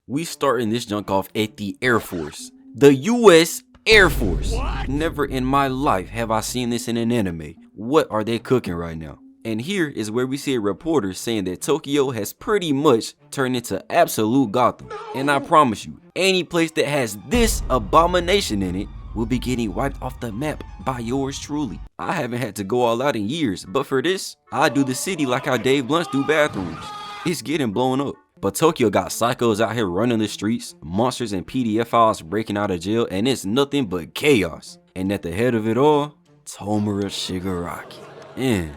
We starting this junk off at the Air Force. The U.S. Air Force. What? Never in my life have I seen this in an anime. What are they cooking right now? And here is where we see a reporter saying that Tokyo has pretty much turned into absolute Gotham. And I promise you, any place that has this abomination in it will be getting wiped off the map by yours truly. I haven't had to go all out in years, but for this, I do the city like how Dave Blunt's do bathrooms. It's getting blown up. But Tokyo got psychos out here running the streets, monsters and PDF files breaking out of jail, and it's nothing but chaos. And at the head of it all, Tomura Shigaraki. And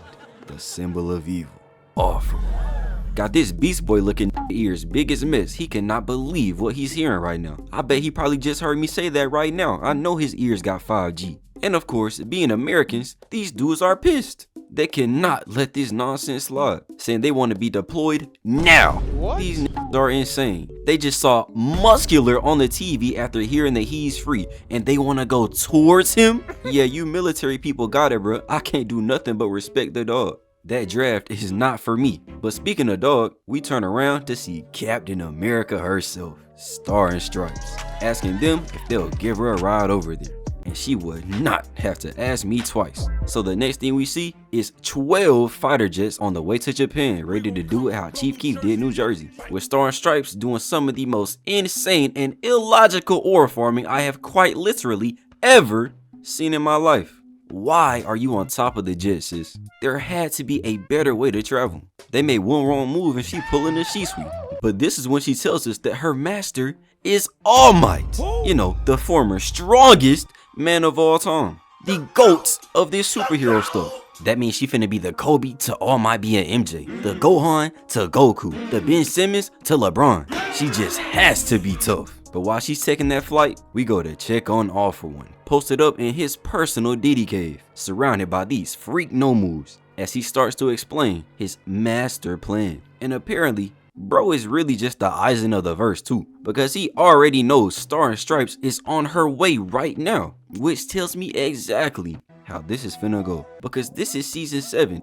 the symbol of evil. All for one. Got this Beast Boy looking ears big as mess. He cannot believe what he's hearing right now. I bet he probably just heard me say that right now. I know his ears got 5G. And of course, being Americans, these dudes are pissed. They cannot let this nonsense slide, saying they want to be deployed now. What? These are insane. They just saw Muscular on the TV after hearing that he's free, and they want to go towards him? Yeah, you military people got it, bro. I can't do nothing but respect the dog. That draft is not for me. But speaking of dog, we turn around to see Captain America herself, Star and Stripes, asking them if they'll give her a ride over there. And she would not have to ask me twice. So the next thing we see is 12 fighter jets on the way to Japan, ready to do it how Chief Keef did New Jersey, with Star and Stripes doing some of the most insane and illogical ore farming I have quite literally ever seen in my life. Why are you on top of the jet, sis? There had to be a better way to travel. They made one wrong move and she pulling the sheet sweep. But this is when she tells us that her master is All Might. You know, the former strongest man of all time. The GOAT of this superhero stuff. That means she finna be the Kobe to All Might being MJ. The Gohan to Goku. The Ben Simmons to LeBron. She just has to be tough. But while she's taking that flight, we go to check on All For One, posted up in his personal Diddy cave, surrounded by these freak no-moves, as he starts to explain his master plan. And apparently, bro is really just the Aizen of the verse too, because he already knows Star and Stripes is on her way right now, which tells me exactly how this is finna go, because this is season 7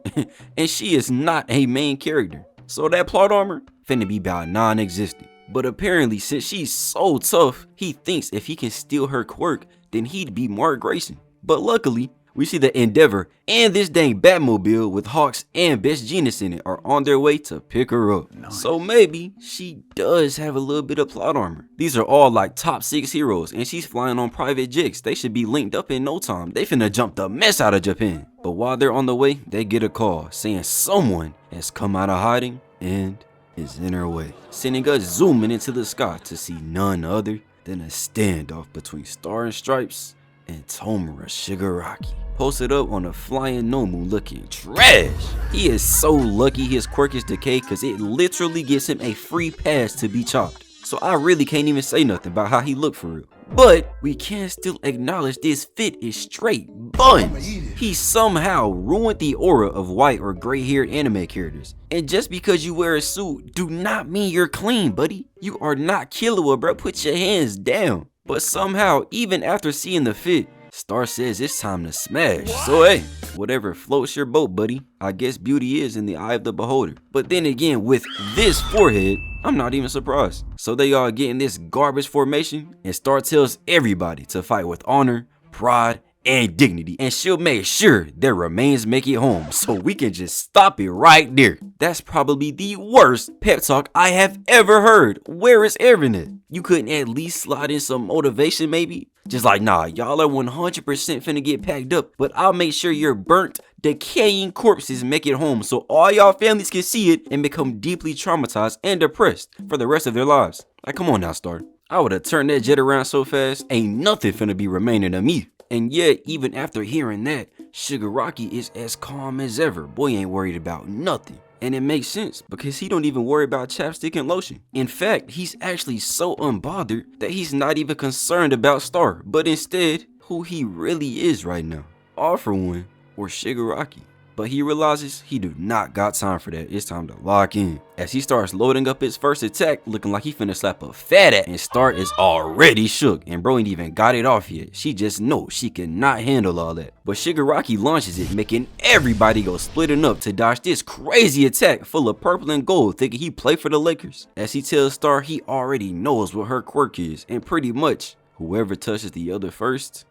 and she is not a main character, so that plot armor finna be about non-existent. But apparently, since she's so tough, he thinks if he can steal her quirk, then he'd be Mark Grayson. But luckily, we see that Endeavor and this dang Batmobile with Hawks and Best Genius in it are on their way to pick her up. Nice. So maybe she does have a little bit of plot armor. These are all like top 6 heroes and she's flying on private jets. They should be linked up in no time. They finna jump the mess out of Japan. But while they're on the way, they get a call saying someone has come out of hiding and is in her way, sending us zooming into the sky to see none other than a standoff between Star and Stripes and Tomura Shigaraki, posted up on a flying Nomu looking trash. He is so lucky his quirk is decay because it literally gives him a free pass to be chopped. So I really can't even say nothing about how he looked for real. But we can still acknowledge this fit is straight buns. He somehow ruined the aura of white or gray haired anime characters. And just because you wear a suit do not mean you're clean, buddy. You are not Killua, bro. Put your hands down. But somehow, even after seeing the fit, Star says it's time to smash. So hey, whatever floats your boat, buddy. I guess beauty is in the eye of the beholder. But then again, with this forehead, I'm not even surprised. So they all get in this garbage formation, and Star tells everybody to fight with honor, pride, and dignity, and she'll make sure their remains make it home, so we can just stop it right there. That's probably the worst pep talk I have ever heard. Where is Aaron at? You couldn't at least slide in some motivation maybe? Just like, nah, y'all are 100% finna get packed up, but I'll make sure your burnt, decaying corpses make it home so all y'all families can see it and become deeply traumatized and depressed for the rest of their lives. Like, come on now, Star. I would have turned that jet around so fast, ain't nothing finna be remaining of me. And yet, even after hearing that, Shigaraki is as calm as ever. Boy ain't worried about nothing. And it makes sense because he don't even worry about chapstick and lotion. In fact, he's actually so unbothered that he's not even concerned about Star, but instead, who he really is right now. All For One or Shigaraki. but he realizes he do not got time for that. It's time to lock in. As he starts loading up his first attack, looking like he finna slap a fat ass, and Star is already shook, and bro ain't even got it off yet. She just knows she cannot handle all that. But Shigaraki launches it, making everybody go splitting up to dodge this crazy attack full of purple and gold, thinking he play for the Lakers. As he tells Star he already knows what her quirk is, and pretty much whoever touches the other first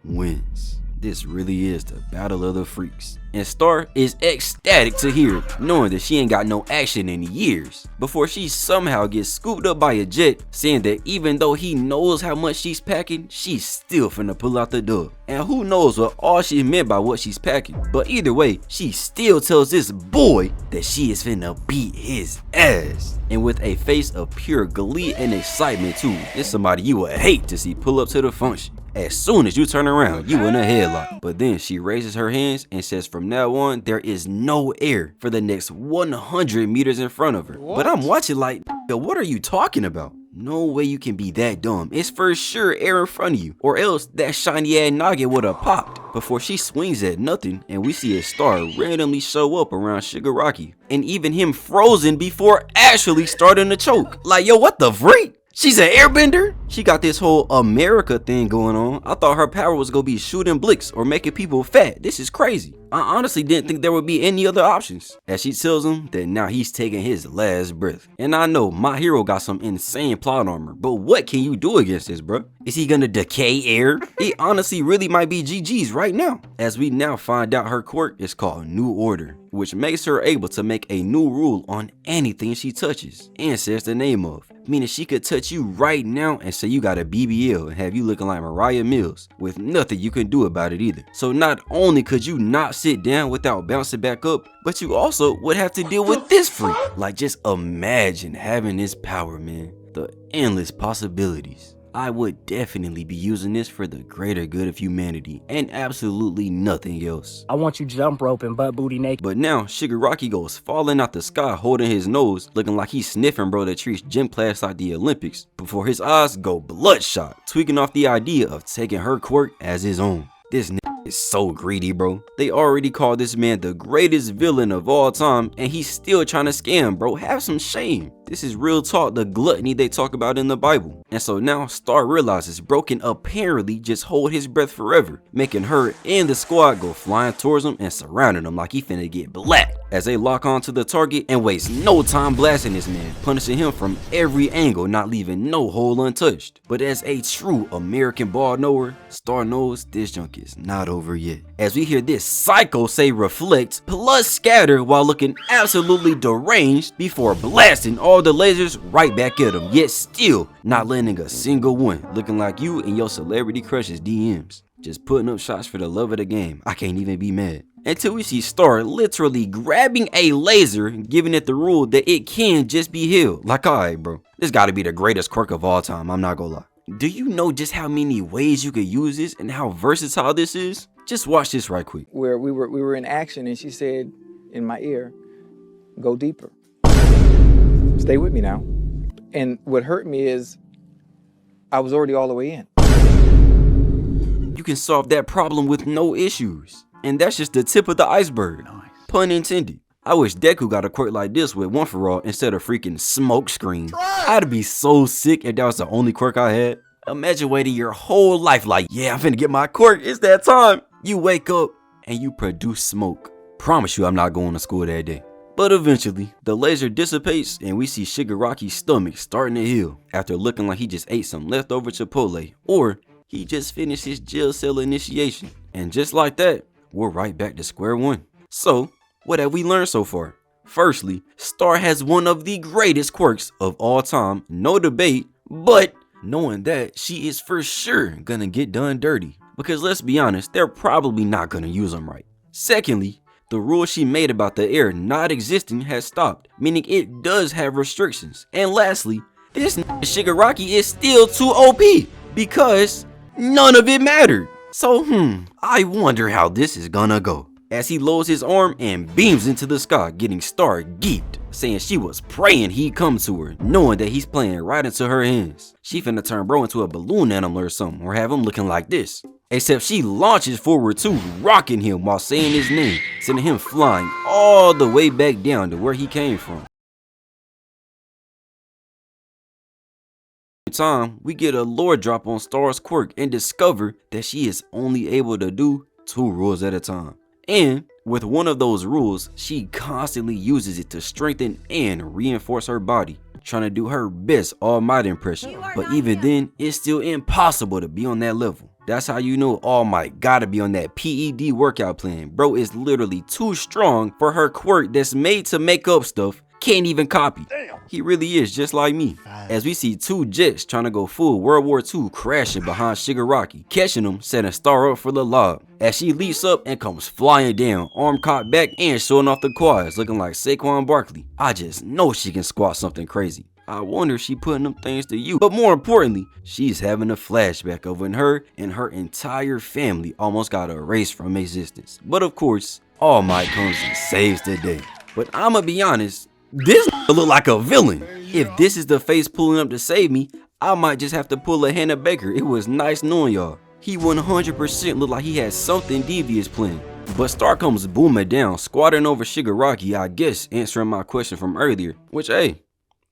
wins. This really is the battle of the freaks. And Star is ecstatic to hear it, knowing that she ain't got no action in years, before she somehow gets scooped up by a jet, saying that even though he knows how much she's packing, she's still finna pull out the dub. And who knows what all she meant by what she's packing, but either way, she still tells this boy that she is finna beat his ass. And with a face of pure glee and excitement too, it's somebody you would hate to see pull up to the function. As soon as you turn around, you in a headlock. But then she raises her hands and says from now on, there is no air for the next 100 meters in front of her. What? But I'm watching like, what are you talking about? No way you can be that dumb. It's for sure air in front of you, or else that shiny ass noggin would have popped. Before she swings at nothing, and we see a Star randomly show up around Shigaraki, and even him frozen before actually starting to choke. Like, yo, what the freak? She's an airbender? She got this whole America thing going on. I thought her power was gonna be shooting blicks or making people fat. This is crazy. I honestly didn't think there would be any other options. As she tells him that now he's taking his last breath. And I know my hero got some insane plot armor, but what can you do against this, bro? Is he gonna decay air? It honestly really might be GG's right now. As we now find out her quirk is called New Order, which makes her able to make a new rule on anything she touches and says the name of. Meaning she could touch you right now and say you got a BBL and have you looking like Mariah Mills with nothing you can do about it either. So not only could you not sit down without bouncing back up, but you also would have to deal with this freak. Like, just imagine having this power, man. The endless possibilities. I would definitely be using this for the greater good of humanity and absolutely nothing else. I want you jump rope and butt booty naked. But now Shigaraki goes falling out the sky holding his nose, looking like he's sniffing bro that treats gym class like the Olympics, before his eyes go bloodshot, tweaking off the idea of taking her quirk as his own. This nigga is so greedy, bro. They already called this man the greatest villain of all time, and he's still trying to scam, bro. Have some shame. This is real talk, the gluttony they talk about in the Bible. And so now Star realizes bro can apparently just hold his breath forever, making her and the squad go flying towards him and surrounding him like he finna get black. As they lock onto the target and waste no time blasting this man, punishing him from every angle, not leaving no hole untouched. But as a true American ball knower, Star knows this junk is not over yet. As we hear this psycho say reflect plus scatter while looking absolutely deranged before blasting all the lasers right back at him, yet still not landing a single one, looking like you and your celebrity crush's DMs. Just putting up shots for the love of the game. I can't even be mad. Until we see Star literally grabbing a laser, giving it the rule that it can just be healed. Like, alright bro, this gotta be the greatest quirk of all time, I'm not gonna lie. Do you know just how many ways you could use this and how versatile this is? Just watch this right quick. Where we were in action and she said in my ear, go deeper. Stay with me now. And what hurt me is I was already all the way in. You can solve that problem with no issues. And that's just the tip of the iceberg. Nice. Pun intended. I wish Deku got a quirk like this with One For All instead of freaking smoke screen. I'd be so sick if that was the only quirk I had. Imagine waiting your whole life like, yeah, I'm finna get my quirk, it's that time. You wake up and you produce smoke. Promise you I'm not going to school that day. But eventually, the laser dissipates and we see Shigaraki's stomach starting to heal after looking like he just ate some leftover Chipotle, or he just finished his jail cell initiation. And just like that, we're right back to square one. So, what have we learned so far? Firstly, Star has one of the greatest quirks of all time, no debate, but knowing that, she is for sure gonna get done dirty. Because let's be honest, they're probably not gonna use them right. Secondly, the rule she made about the air not existing has stopped, meaning it does have restrictions. And lastly, this Shigaraki is still too OP because none of it mattered. So I wonder how this is gonna go. As he lowers his arm and beams into the sky, getting Star geeked, saying she was praying he'd come to her, knowing that he's playing right into her hands. She finna turn bro into a balloon animal or something, or have him looking like this. Except she launches forward too, rocking him while saying his name, sending him flying all the way back down to where he came from. Time, we get a lore drop on Star's quirk and discover that she is only able to do 2 rules at a time. And with one of those rules, she constantly uses it to strengthen and reinforce her body, trying to do her best All Might impression. But even then, it's still impossible to be on that level. That's how you know All Might gotta be on that PED workout plan. Bro is literally too strong for her quirk that's made to make up stuff. Can't even copy. He really is just like me. As we see 2 jets trying to go full World War II crashing behind Shigaraki, catching him, setting Star up for the lob. As she leaps up and comes flying down, arm cocked back and showing off the quads, looking like Saquon Barkley. I just know she can squat something crazy. I wonder if she putting them things to use. But more importantly, she's having a flashback of when her and her entire family almost got erased from existence. But of course, All Might comes and saves the day. But I'ma be honest, this look like a villain. If this is the face pulling up to save me, I might just have to pull a Hannah Baker. It was nice knowing y'all. He 100% looked like he had something devious planned. But Star comes booming down, squatting over Shigaraki, I guess answering my question from earlier. Which, hey,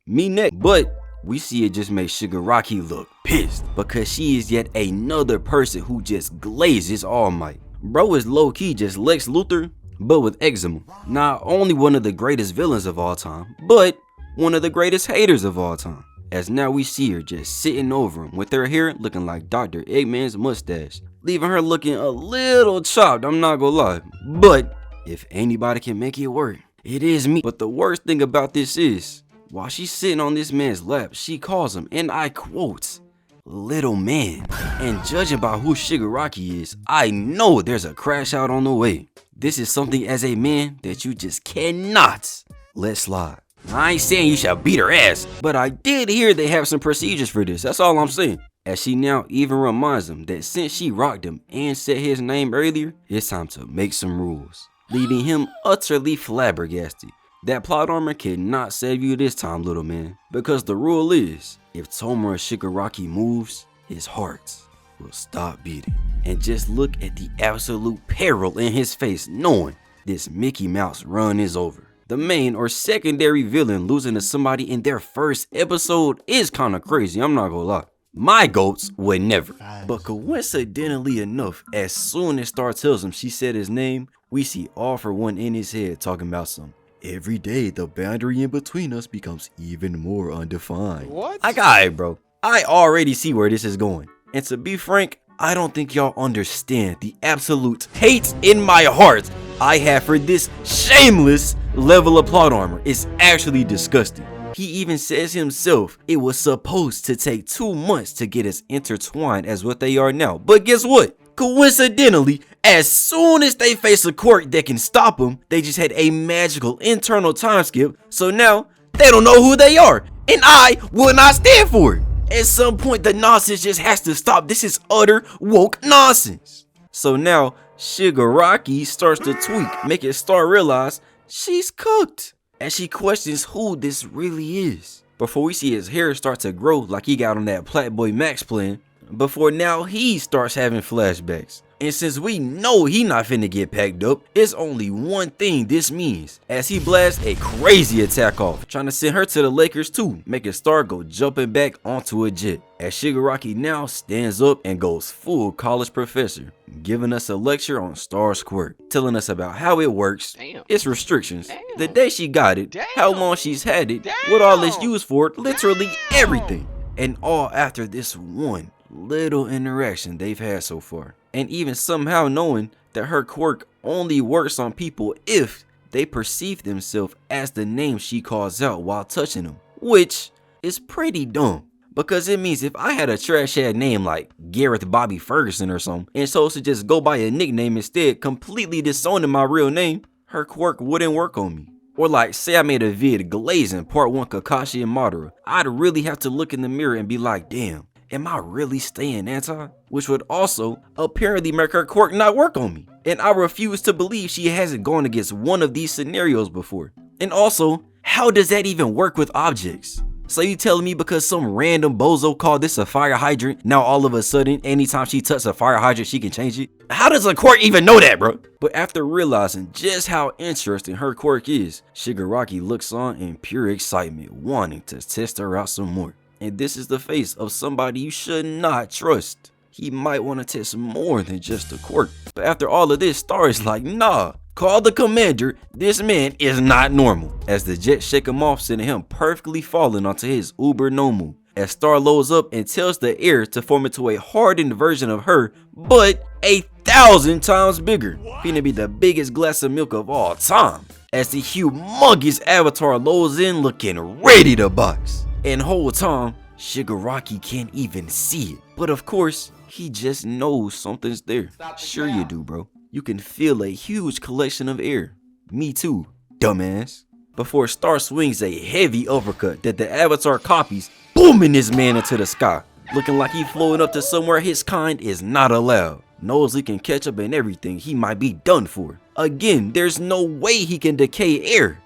me next. But we see it just made Shigaraki look pissed, because she is yet another person who just glazes All Might. Bro is low-key just Lex Luthor, but with eczema. Not only one of the greatest villains of all time, but one of the greatest haters of all time. As now we see her just sitting over him with her hair looking like Dr. Eggman's mustache, leaving her looking a little chopped, I'm not gonna lie. But if anybody can make it work, it is me. But the worst thing about this is, while she's sitting on this man's lap, she calls him, and I quote, little man. And judging by who Shigaraki is, I know there's a crash out on the way. This is something as a man that you just cannot let slide. I ain't saying you shall beat her ass, but I did hear they have some procedures for this. That's all I'm saying. As she now even reminds him that since she rocked him and said his name earlier, it's time to make some rules, leaving him utterly flabbergasted. That plot armor cannot save you this time, little man, because the rule is, if Tomura Shigaraki moves, his heart will stop beating. And just look at the absolute peril in his face, knowing this Mickey Mouse run is over. The main or secondary villain losing to somebody in their first episode is kinda crazy, I'm not gonna lie. My goats would never. But coincidentally enough, as soon as Star tells him she said his name, we see All For One in his head talking about some. Every day, the boundary in between us becomes even more undefined. What? Like, alright, bro. I already see where this is going. And to be frank, I don't think y'all understand the absolute hate in my heart I have for this shameless level of plot armor. It's actually disgusting. He even says himself it was supposed to take 2 months to get as intertwined as what they are now. But guess what? Coincidentally, as soon as they face a quirk that can stop them, they just had a magical internal time skip, so now they don't know who they are, and I will not stand for it. At some point, the nonsense just has to stop. This is utter woke nonsense. So now, Shigaraki starts to tweak, making Star realize she's cooked, as she questions who this really is. Before we see his hair start to grow like he got on that Playboy Max plan, before now he starts having flashbacks. And since we know he not finna get packed up, it's only one thing this means, as he blasts a crazy attack off, trying to send her to the Lakers too, making Star go jumping back onto a jet. As Shigaraki now stands up and goes full college professor, giving us a lecture on Star's quirk, telling us about how it works, its restrictions, the day she got it, how long she's had it, what all it's used for, literally everything. And all after this one little interaction they've had so far. And even somehow knowing that her quirk only works on people if they perceive themselves as the name she calls out while touching them. Which is pretty dumb, because it means if I had a trash ass name like Gareth Bobby Ferguson or something, and chose to just go by a nickname instead, completely disowning my real name, her quirk wouldn't work on me. Or like, say I made a vid glazing part 1 Kakashi and Madara, I'd really have to look in the mirror and be like, damn, am I really staying anti? Which would also apparently make her quirk not work on me. And I refuse to believe she hasn't gone against one of these scenarios before. And also, how does that even work with objects? So you telling me because some random bozo called this a fire hydrant, now all of a sudden, anytime she touches a fire hydrant, she can change it? How does a quirk even know that, bro? But after realizing just how interesting her quirk is, Shigaraki looks on in pure excitement, wanting to test her out some more. And this is the face of somebody you should not trust. He might want to test more than just a quirk. But after all of this, Star is like, nah, call the commander, this man is not normal. As the jets shake him off, sending him perfectly falling onto his uber nomu. As Star loads up and tells the air to form into a hardened version of her, but 1,000 times bigger. Finna be the biggest glass of milk of all time. As the humongous avatar loads in looking ready to box. And whole time, Shigaraki can't even see it. But of course, he just knows something's there. Sure you do, bro. You can feel a huge collection of air. Me too, dumbass. Before Star swings a heavy uppercut that the avatar copies, booming this man into the sky. Looking like he floating up to somewhere his kind is not allowed. Knows he can catch up and everything, he might be done for. Again, there's no way he can decay air.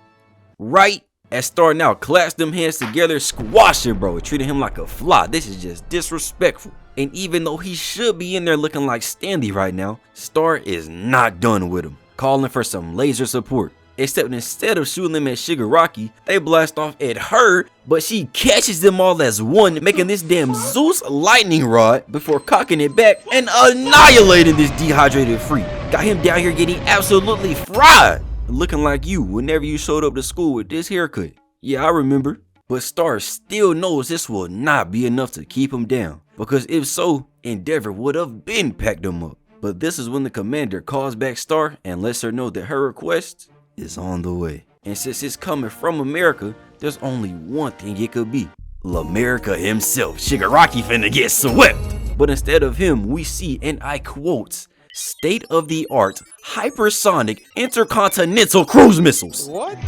Right? As Star now clasps them hands together, squashing bro, treating him like a fly. This is just disrespectful. And even though he should be in there looking like Stanley right now, Star is not done with him, calling for some laser support. Except instead of shooting them at Shigaraki, they blast off at her, but she catches them all as one, making this damn Zeus lightning rod before cocking it back and annihilating this dehydrated freak. Got him down here getting absolutely fried. Looking like you whenever you showed up to school with this haircut. Yeah, I remember. But Star still knows this will not be enough to keep him down, because if so, Endeavor would have been packed him up. But this is when the commander calls back Star and lets her know that her request is on the way. And since it's coming from America, there's only one thing it could be. L'America himself, Shigaraki finna get swept. But instead of him, we see, and I quote, state-of-the-art, hypersonic, intercontinental cruise missiles. What?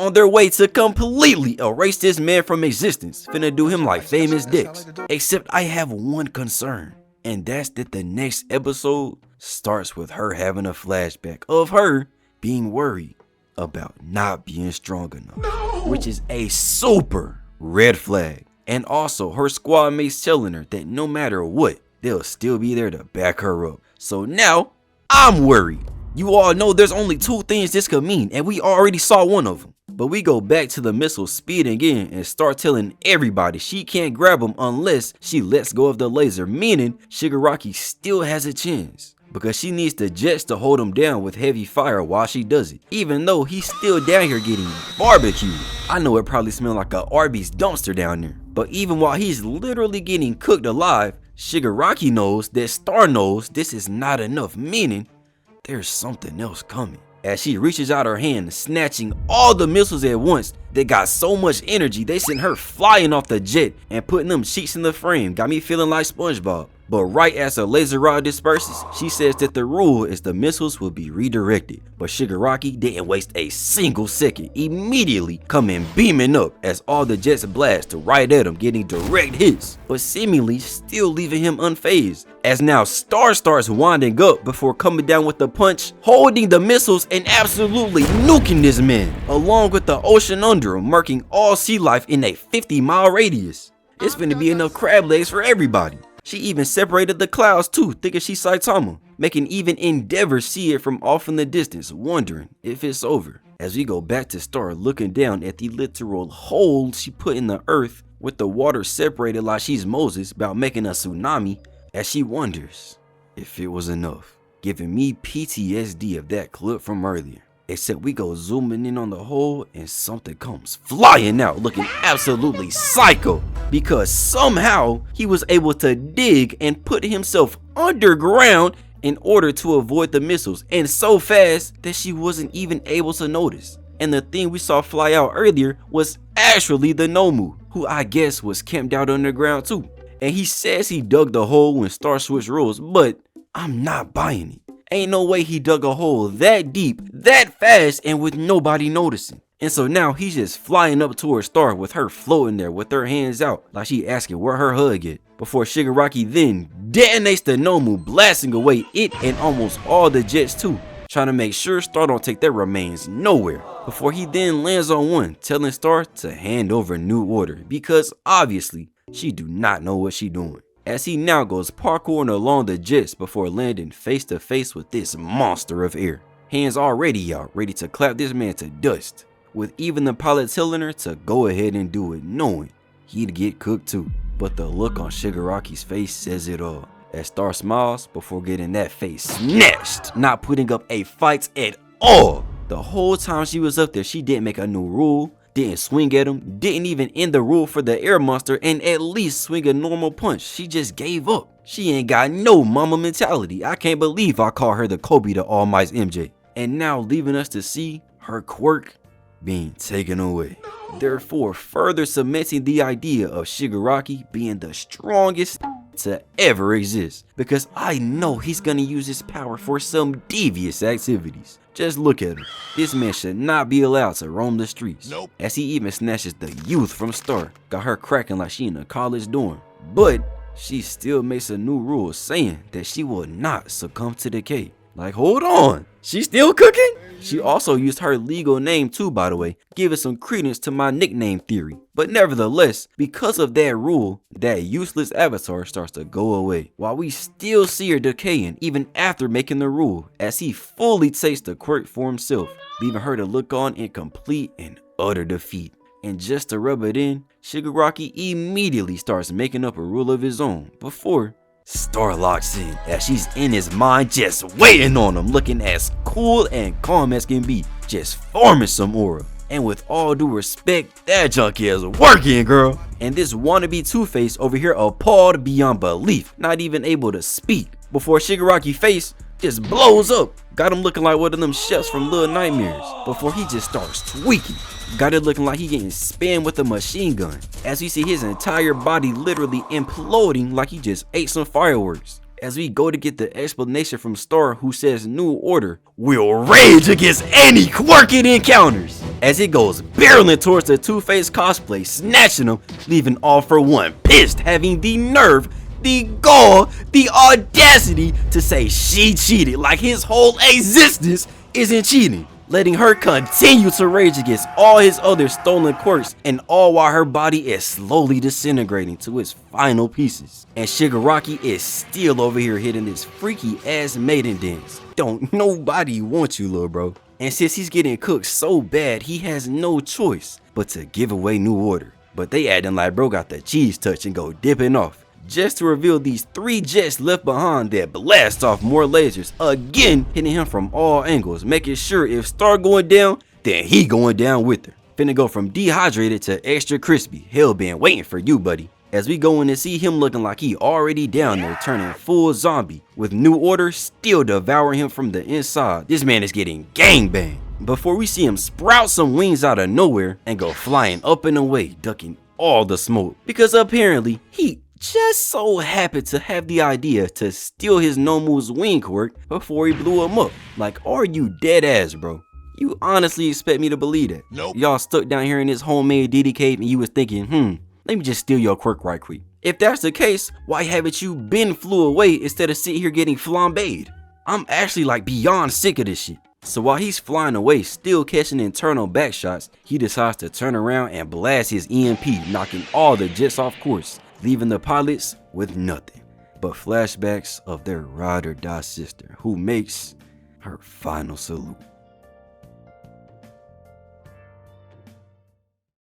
On their way to completely erase this man from existence. Finna do him like famous dicks. Except I have one concern. And that's that the next episode starts with her having a flashback of her being worried about not being strong enough. No. Which is a super red flag. And also her squad mates telling her that no matter what, they'll still be there to back her up. So now, I'm worried. You all know there's only two things this could mean, and we already saw one of them. But we go back to the missile speeding in and start telling everybody she can't grab them unless she lets go of the laser, meaning Shigaraki still has a chance. Because she needs the jets to hold him down with heavy fire while she does it, even though he's still down here getting barbecued. I know it probably smells like a Arby's dumpster down there, but even while he's literally getting cooked alive, Shigaraki knows that Star knows this is not enough, meaning there's something else coming. As she reaches out her hand, snatching all the missiles at once, they got so much energy they sent her flying off the jet and putting them sheets in the frame. Got me feeling like SpongeBob. But right as her laser rod disperses, she says that the rule is the missiles will be redirected. But Shigaraki didn't waste a single second, immediately coming beaming up as all the jets blast right at him, getting direct hits, but seemingly still leaving him unfazed. As now Star starts winding up before coming down with the punch, holding the missiles and absolutely nuking this man, along with the ocean under him, marking all sea life in a 50-mile radius. It's finna be enough crab legs for everybody. She even separated the clouds too, thinking she's Saitama, making even Endeavor see it from off in the distance, wondering if it's over. As we go back to Star looking down at the literal hole she put in the earth, with the water separated like she's Moses about making a tsunami, as she wonders if it was enough, giving me PTSD of that clip from earlier. Except we go zooming in on the hole and something comes flying out looking absolutely psycho, because somehow he was able to dig and put himself underground in order to avoid the missiles, and so fast that she wasn't even able to notice. And the thing we saw fly out earlier was actually the Nomu, who I guess was camped out underground too. And he says he dug the hole when Star switched roles, but I'm not buying it. Ain't no way he dug a hole that deep, that fast, and with nobody noticing. And so now he's just flying up towards Star with her floating there with her hands out like she asking where her hug at. Before Shigaraki then detonates the Nomu, blasting away it and almost all the jets too. trying to make sure Star don't take their remains nowhere, before he then lands on one, telling Star to hand over New Order, because obviously she do not know what she doing. As he now goes parkouring along the jets before landing face to face with this monster of air. Hands already out, ready to clap this man to dust, with even the pilot telling her to go ahead and do it, knowing he'd get cooked too. But the look on Shigaraki's face says it all, as Star smiles before getting that face snatched, not putting up a fight at all. The whole time she was up there, she didn't make a new rule, didn't swing at him, didn't even end the rule for the air monster and at least swing a normal punch. She just gave up. She ain't got no mama mentality. I can't believe I call her the Kobe to All Might's MJ. And now leaving us to see her quirk being taken away, therefore further cementing the idea of Shigaraki being the strongest to ever exist, because I know he's gonna use his power for some devious activities. Just look at him. This man should not be allowed to roam the streets. Nope. As he even snatches the youth from Star, got her cracking like she in a college dorm. But she still makes a new rule saying that she will not succumb to decay. Like, hold on, she still cooking? She also used her legal name too, by the way, giving some credence to my nickname theory. But nevertheless, because of that rule, that useless avatar starts to go away, while we still see her decaying even after making the rule, as he fully takes the quirk for himself, leaving her to look on in complete and utter defeat. And just to rub it in, Shigaraki immediately starts making up a rule of his own before Star locks in, as she's in his mind just waiting on him, looking as cool and calm as can be, just forming some aura. And with all due respect, that junk is working, girl. And this wannabe Two-Face over here appalled beyond belief, not even able to speak, before Shigaraki face just blows up. Got him looking like one of them chefs from Little Nightmares, before he just starts tweaking. Got it looking like he getting spammed with a machine gun, as we see his entire body literally imploding like he just ate some fireworks. As we go to get the explanation from Star, who says New Order will rage against any quirk it encounters, as it goes barreling towards the Two-Face cosplay, snatching him, leaving All For One pissed, having the nerve, the gall, the audacity to say she cheated, like his whole existence isn't cheating, letting her continue to rage against all his other stolen quirks, and all while her body is slowly disintegrating to its final pieces. And Shigaraki is still over here hitting this freaky ass maiden dance. Don't nobody want you, little bro. And since he's getting cooked so bad, he has no choice but to give away New Order. But they acting like bro got the cheese touch and go dipping off, just to reveal these 3 jets left behind that blast off more lasers, again hitting him from all angles, making sure if Star going down, then he going down with her. Finna go from dehydrated to extra crispy. Hell been waiting for you, buddy. As we go in to see him looking like he already down there, turning full zombie, with New Order still devouring him from the inside. This man is getting gangbanged, before we see him sprout some wings out of nowhere and go flying up and away, ducking all the smoke, because apparently he just so happened to have the idea to steal his Nomu's wing quirk before he blew him up. Like, are you dead ass, bro? You honestly expect me to believe that? Nope. Y'all stuck down here in this homemade DD cave and you was thinking, let me just steal your quirk right quick. If that's the case, why haven't you been flew away instead of sitting here getting flambéed? I'm actually like beyond sick of this shit. So while he's flying away, still catching internal back shots, he decides to turn around and blast his EMP, knocking all the jets off course, leaving the pilots with nothing but flashbacks of their ride or die sister, who makes her final salute.